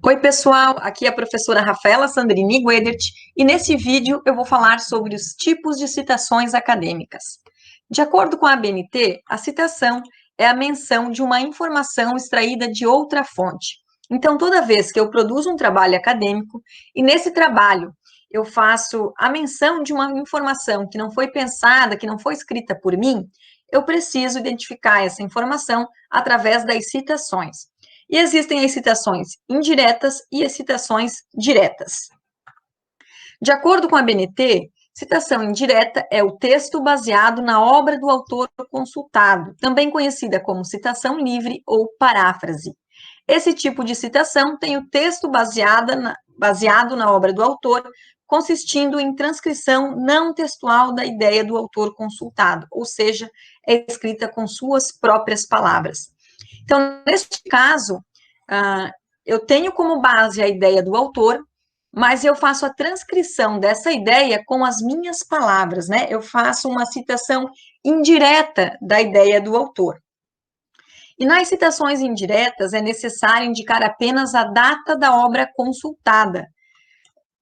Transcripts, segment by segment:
Oi, pessoal, aqui é a professora Rafaela Sandrini Guedert e nesse vídeo eu vou falar sobre os tipos de citações acadêmicas. De acordo com a ABNT, a citação é a menção de uma informação extraída de outra fonte. Então, toda vez que eu produzo um trabalho acadêmico e nesse trabalho eu faço a menção de uma informação que não foi pensada, que não foi escrita por mim, eu preciso identificar essa informação através das citações. E existem as citações indiretas e as citações diretas. De acordo com a BNT, citação indireta é o texto baseado na obra do autor consultado, também conhecida como citação livre ou paráfrase. Esse tipo de citação tem o texto baseado na obra do autor, consistindo em transcrição não textual da ideia do autor consultado, ou seja, é escrita com suas próprias palavras. Então, neste caso, eu tenho como base a ideia do autor, mas eu faço a transcrição dessa ideia com as minhas palavras, né? Eu faço uma citação indireta da ideia do autor. E nas citações indiretas é necessário indicar apenas a data da obra consultada.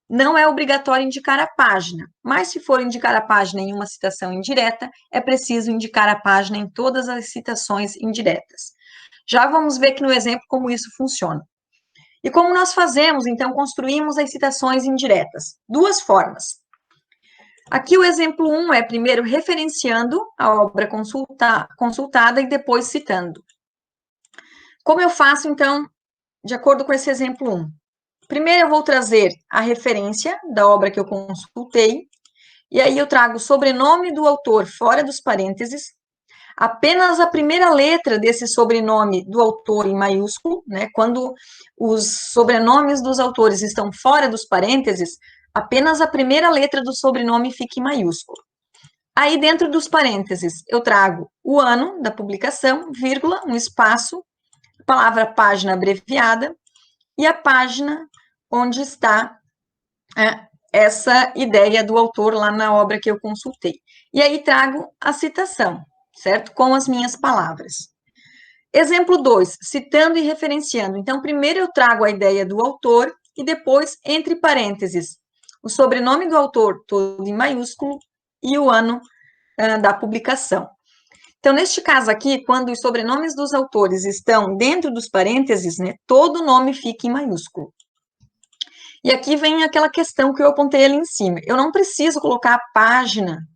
Não é obrigatório indicar a página, mas se for indicar a página em uma citação indireta, é preciso indicar a página em todas as citações indiretas. Já vamos ver aqui no exemplo como isso funciona. E como nós fazemos, então, construímos as citações indiretas? Duas formas. Aqui o exemplo 1 é primeiro referenciando a obra consultada e depois citando. Como eu faço, então, de acordo com esse exemplo 1? Primeiro eu vou trazer a referência da obra que eu consultei, e aí eu trago o sobrenome do autor fora dos parênteses, apenas a primeira letra desse sobrenome do autor em maiúsculo, né? Quando os sobrenomes dos autores estão fora dos parênteses, apenas a primeira letra do sobrenome fica em maiúsculo. Aí, dentro dos parênteses, eu trago o ano da publicação, vírgula, um espaço, palavra página abreviada, e a página onde está essa ideia do autor lá na obra que eu consultei. E aí trago a citação, certo? Com as minhas palavras. Exemplo 2, citando e referenciando. Então, primeiro eu trago a ideia do autor e depois, entre parênteses, o sobrenome do autor, todo em maiúsculo, e o ano da publicação. Então, neste caso aqui, quando os sobrenomes dos autores estão dentro dos parênteses, né, todo o nome fica em maiúsculo. E aqui vem aquela questão que eu apontei ali em cima. Eu não preciso colocar a página,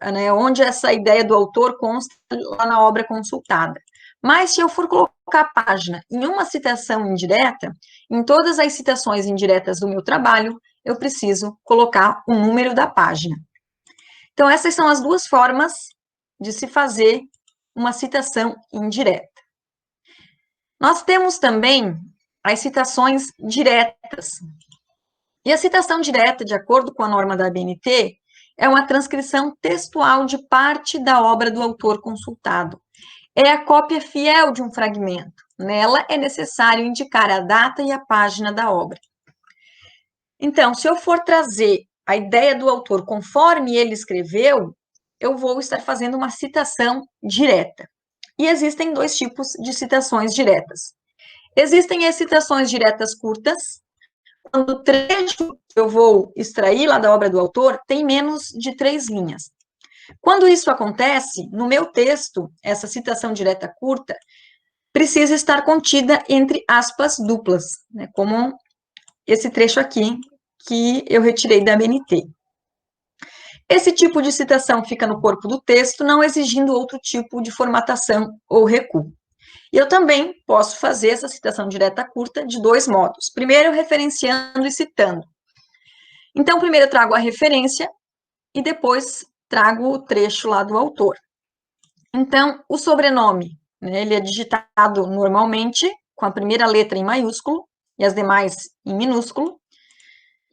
né, onde essa ideia do autor consta lá na obra consultada. Mas se eu for colocar a página em uma citação indireta, em todas as citações indiretas do meu trabalho, eu preciso colocar o número da página. Então, essas são as duas formas de se fazer uma citação indireta. Nós temos também as citações diretas. E a citação direta, de acordo com a norma da ABNT, é uma transcrição textual de parte da obra do autor consultado. É a cópia fiel de um fragmento. Nela é necessário indicar a data e a página da obra. Então, se eu for trazer a ideia do autor conforme ele escreveu, eu vou estar fazendo uma citação direta. E existem dois tipos de citações diretas. Existem as citações diretas curtas, quando o trecho que eu vou extrair lá da obra do autor tem menos de 3 linhas. Quando isso acontece, no meu texto, essa citação direta curta precisa estar contida entre aspas duplas, né, como esse trecho aqui que eu retirei da ABNT. Esse tipo de citação fica no corpo do texto, não exigindo outro tipo de formatação ou recuo. E eu também posso fazer essa citação direta curta de dois modos. Primeiro, referenciando e citando. Então, primeiro eu trago a referência e depois trago o trecho lá do autor. Então, o sobrenome, né, ele é digitado normalmente com a primeira letra em maiúsculo e as demais em minúsculo.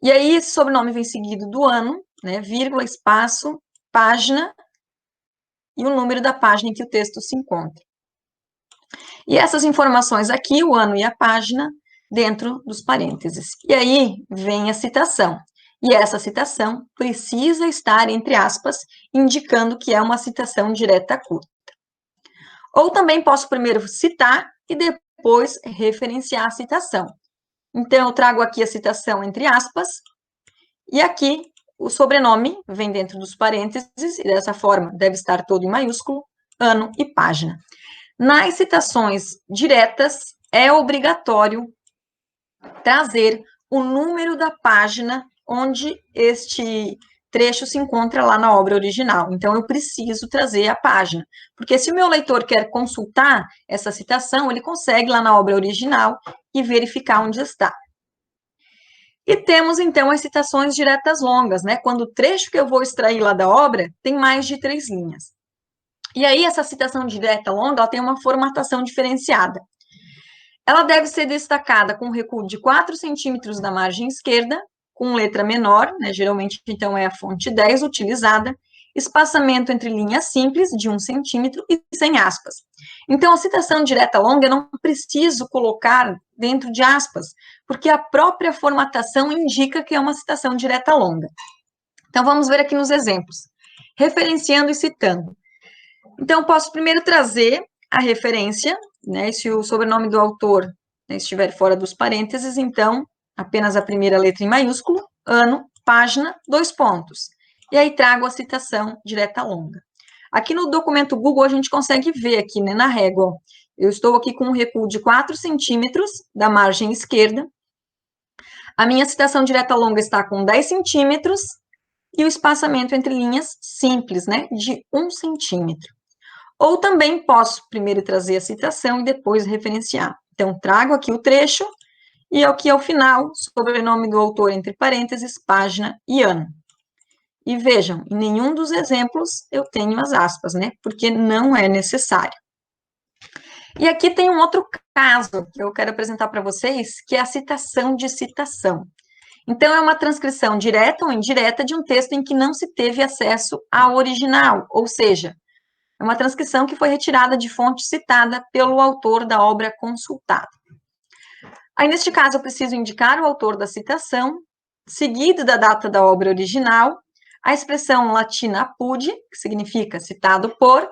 E aí, esse sobrenome vem seguido do ano, né, vírgula, espaço, página e o número da página em que o texto se encontra. E essas informações aqui, o ano e a página, dentro dos parênteses. E aí vem a citação. E essa citação precisa estar entre aspas, indicando que é uma citação direta curta. Ou também posso primeiro citar e depois referenciar a citação. Então, eu trago aqui a citação entre aspas, e aqui o sobrenome vem dentro dos parênteses, e dessa forma deve estar todo em maiúsculo, ano e página. Nas citações diretas, é obrigatório trazer o número da página onde este trecho se encontra lá na obra original. Então, eu preciso trazer a página, porque se o meu leitor quer consultar essa citação, ele consegue lá na obra original e verificar onde está. E temos, então, as citações diretas longas, né? Quando o trecho que eu vou extrair lá da obra tem mais de 3 linhas. E aí, essa citação direta longa, ela tem uma formatação diferenciada. Ela deve ser destacada com recuo de 4 centímetros da margem esquerda, com letra menor, né, geralmente, então, é a fonte 10 utilizada, espaçamento entre linhas simples, de 1 centímetro, e sem aspas. Então, a citação direta longa, eu não preciso colocar dentro de aspas, porque a própria formatação indica que é uma citação direta longa. Então, vamos ver aqui nos exemplos. Referenciando e citando. Então, posso primeiro trazer a referência, né, se o sobrenome do autor, né, estiver fora dos parênteses, então, apenas a primeira letra em maiúsculo, ano, página, 2 pontos. E aí trago a citação direta longa. Aqui no documento Google, a gente consegue ver aqui, né, na régua, ó, eu estou aqui com um recuo de 4 centímetros da margem esquerda, a minha citação direta longa está com 10 centímetros, e o espaçamento entre linhas simples, né, de 1 centímetro. Ou também posso primeiro trazer a citação e depois referenciar. Então, trago aqui o trecho e aqui ao final, sobrenome do autor entre parênteses, página e ano. E vejam, em nenhum dos exemplos eu tenho as aspas, né? Porque não é necessário. E aqui tem um outro caso que eu quero apresentar para vocês, que é a citação de citação. Então, é uma transcrição direta ou indireta de um texto em que não se teve acesso ao original, ou seja, é uma transcrição que foi retirada de fonte citada pelo autor da obra consultada. Aí, neste caso, eu preciso indicar o autor da citação, seguido da data da obra original, a expressão latina apud, que significa citado por,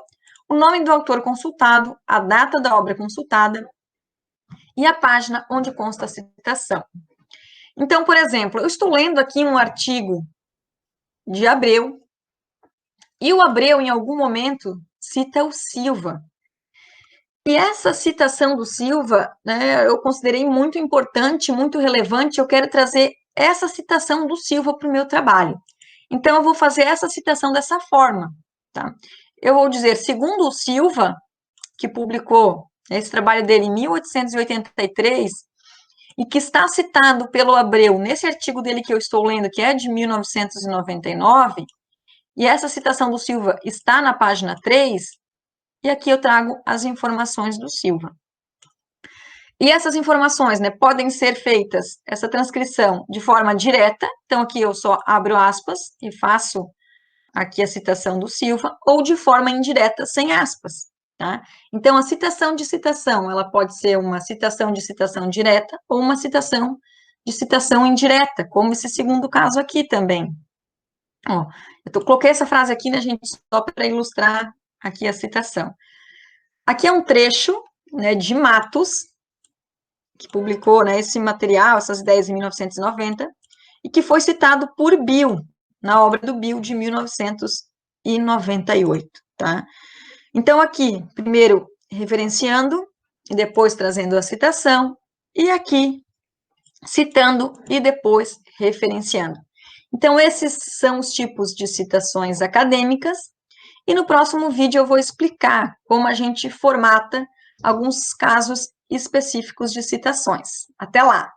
o nome do autor consultado, a data da obra consultada e a página onde consta a citação. Então, por exemplo, eu estou lendo aqui um artigo de Abreu, e o Abreu, em algum momento, cita o Silva. E essa citação do Silva, né, eu considerei muito importante, muito relevante, eu quero trazer essa citação do Silva para o meu trabalho. Então, eu vou fazer essa citação dessa forma, tá? Eu vou dizer, segundo o Silva, que publicou esse trabalho dele em 1883, e que está citado pelo Abreu nesse artigo dele que eu estou lendo, que é de 1999, e essa citação do Silva está na página 3, e aqui eu trago as informações do Silva. E essas informações, né, podem ser feitas, essa transcrição, de forma direta, então aqui eu só abro aspas e faço aqui a citação do Silva, ou de forma indireta, sem aspas, tá? Então, a citação de citação, ela pode ser uma citação de citação direta, ou uma citação de citação indireta, como esse segundo caso aqui também. Ó, coloquei essa frase aqui, né, gente, só para ilustrar aqui a citação. Aqui é um trecho, né, de Matos, que publicou, né, esse material, essas ideias em 1990, e que foi citado por Bill, na obra do Bill de 1998, tá? Então, aqui, primeiro referenciando, e depois trazendo a citação, e aqui citando e depois referenciando. Então, esses são os tipos de citações acadêmicas, e no próximo vídeo eu vou explicar como a gente formata alguns casos específicos de citações. Até lá!